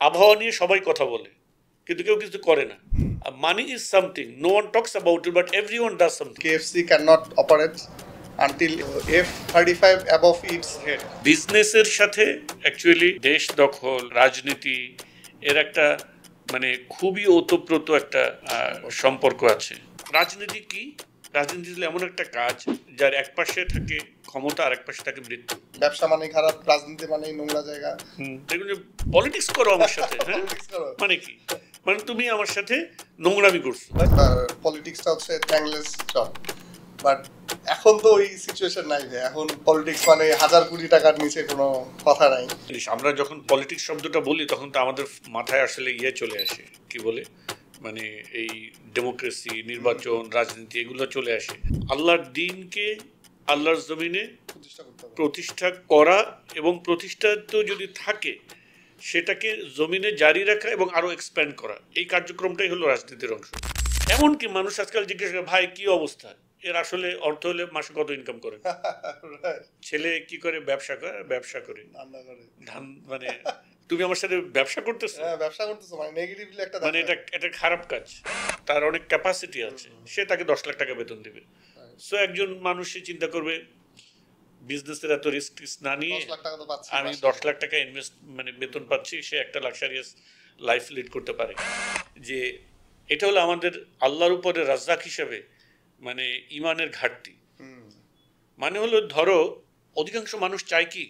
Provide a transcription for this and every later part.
আবহাওয়া নিয়ে সবাই কথা বলে কিন্তু কেউ কিছু করে না। Money is something, no one talks about it but everyone does something. KFC cannot operate until F-35 above its head. বিজনেসের সাথে অ্যাকচুয়ালি দেশ দখল, রাজনীতি এর একটা মানে খুবই ওতপ্রোত একটা সম্পর্ক আছে। রাজনীতি কি? রাজনীতি হলো এমন একটা কাজ যার এক পাশে থাকে ক্ষমতা আর এক পাশে থাকে মৃত্যু। ব্যবসা মানে খারাপ, রাজনীতি মানে নোংরা জায়গা। দেখুন যে পলিটিক্স করো আমার সাথে, হ্যাঁ মানে কি, মানে তুমি আমার সাথে নোংরামি করছো। পলিটিক্সটা হচ্ছে থ্যাংকলেস জব, বাট এখন তো ওই সিচুয়েশন নাই যে এখন পলিটিক্স মানে হাজার কোটি টাকার নিচে কোনো কথা নাই। আমরা যখন পলিটিক্স শব্দটা বলি তখন তো আমাদের মাথায় আসলে চলে আসে কি বলে, মানে এই ডেমোক্রেসি, নির্বাচন, রাজনীতি এগুলো চলে আসে। আল্লাহর দ্বীনকে আল্লাহর জমিনে প্রতিষ্ঠা করা এবং প্রতিষ্ঠা তো যদি থাকে সেটাকে জমিনে জারি রাখা এবং আরো এক্সপ্যান্ড করা, এই কার্যক্রমটাই হলো রাজনীতির অংশ। এমনকি মানুষ আজকাল জিজ্ঞেস করে, ভাই কি অবস্থা, এর আসলে অর্থ হলে মাসে কত ইনকাম করে? ছেলে কি করে? ব্যবসা করে ধান, মানে তুমি আমার সাথে ব্যবসা করতেছো, মানে নেগেটিভলি একটা, মানে এটা খারাপ কাজ। তার অনেক ক্যাপাসিটি আছে, সে তাকে 10 লাখ টাকা বেতন দিবে। সো একজন মানুষ চিন্তা করবে বিজনেসের এত রিস্ক না নিয়ে আমি 10 লাখ টাকা ইনভেস্ট মানে বেতন পাচ্ছি, সে একটা লাক্সারিয়াস লাইফ লিড করতে পারে। যে এটা হলো আমাদের আল্লাহর উপরে রাজ্জাক হিসেবে মানে ইমানের ঘাটতি। মানে হলো ধরো অধিকাংশ মানুষ চায় কি,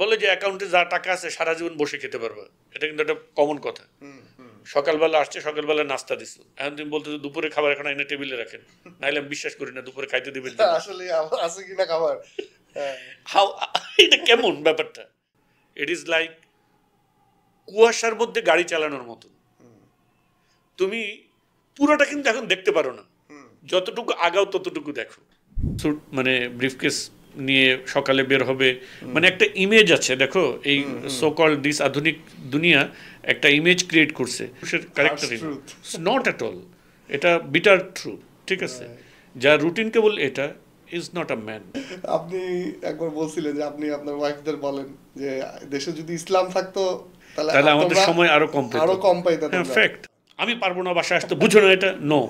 বলে যে অ্যাকাউন্টে যা টাকা আছে সারা জীবন বসে খেতে পারবে। এটা কিন্তু একটা কমন কথা। সকালবেলা আসছে, সকালবেলা নাস্তা দিচ্ছ, এখন তুমি বলতে দুপুরে খাবার এখন এনে টেবিলে রাখেন, নাহলে আমি বিশ্বাস করি না দুপুরে খাইতে দিবেন। আসলে আছে কিনা খাবার, এটা কেমন ব্যাপারটা? ইট ইজ লাইক কুয়াশার মধ্যে গাড়ি চালানোর মতো। তুমি পুরোটা কিন্তু এখন দেখতে পারো না, যতটুকু আগাও ততটুকু দেখো। মানে ব্রিফকেস নিয়ে সকালে বের হবে, মানে একটা ইমেজ আছে। দেখো এই সো কল্ড দিস আধুনিক দুনিয়া একটা ইমেজ ক্রিয়েট করছে, ক্যারেক্টার নট এট অল, এটা বিটার ট্রুথ। ঠিক আছে, যা রুটিন কেবল এটা ইজ নট আ ম্যান। আপনি একবার বলছিলেন যে আপনি আপনার ওয়াইফদের বলেন যে দেশে যদি ইসলাম থাকতো তাহলে আমাদের সময় আরো কম পাইতাম। ফ্যাক্ট, আমি পারবো না বাসায় আসতে, বুঝো না এটা? No,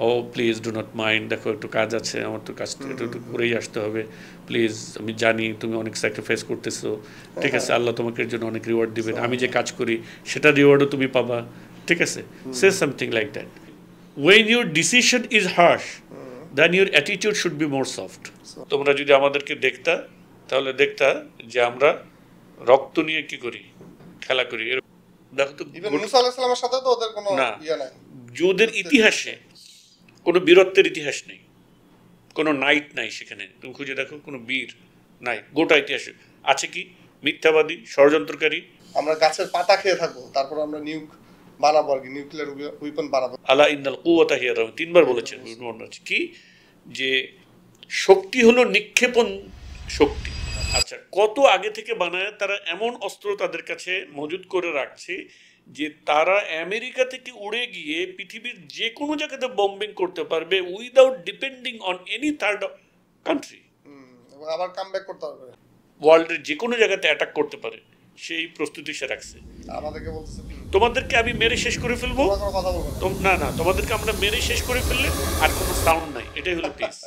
oh please do not mind, দেখো একটু কাজ আছে, আমার তো কাজ একটু করেই আসতে হবে, প্লিজ আমি জানি তুমি অনেক স্যাক্রিফাইস করতেছো, ঠিক আছে, আল্লাহ তোমাকে এর জন্য অনেক রিওয়ার্ড দিবেন, আমি যে কাজ করি সেটা রিওয়ার্ডও তুমি পাবা, ঠিক আছে, say something like that. When your decision is harsh then your attitude should be more soft. তোমরা যদি আমাদেরকে দেখতা তাহলে দেখতা যে আমরা রক্ত নিয়ে কি করি, খেলা করি। দেখো তো মুসা আলাইহিস সালামের সাথে তো ওদের কোনো ইয়া নাই, যুদ্ধের ইতিহাসে কোনো বীরত্বের ইতিহাস নেই, কোনো নাইট নাই সেখানে, তুমি খুঁজে দেখো কোনো বীর নাই গোটা ইতিহাসে। আছে কি? মিথ্যাবাদী, ষড়যন্ত্রকারী। আমরা গাছের পাতা খেয়ে থাকবো, তারপর আমরা নিউক বানাবো আর কি, নিউক্লিয়ার ওয়েপন বানাবো। আলা ইন্নাল কুওয়াতা হিয়া রামি, 3 বার বলেছেন কি, যে শক্তি হলো নিক্ষেপণ শক্তি। আচ্ছা, কত আগে থেকে বানায় তারা এমন অস্ত্র তাদের কাছে মজুদ করে রাখছে যে তারা আমেরিকা থেকে উড়ে গিয়ে পৃথিবীর যে কোনো জায়গাতে বম্বিং করতে পারবে without depending on any third country, এবং আবার কামব্যাক করতে পারবে, ওয়ার্ল্ডের যে কোনো জায়গাতে অ্যাটাক করতে পারে, সেই প্রস্তুতি সে রাখছে। আমাদেরকে বলতেছে তোমাদেরকে আমি মেরে শেষ করে ফেলবো, কথা বলবো না, তোমাদেরকে আমরা মেরে শেষ করে ফেললে আর কোনো সাউন্ড নাই, এটাই হলো পিস।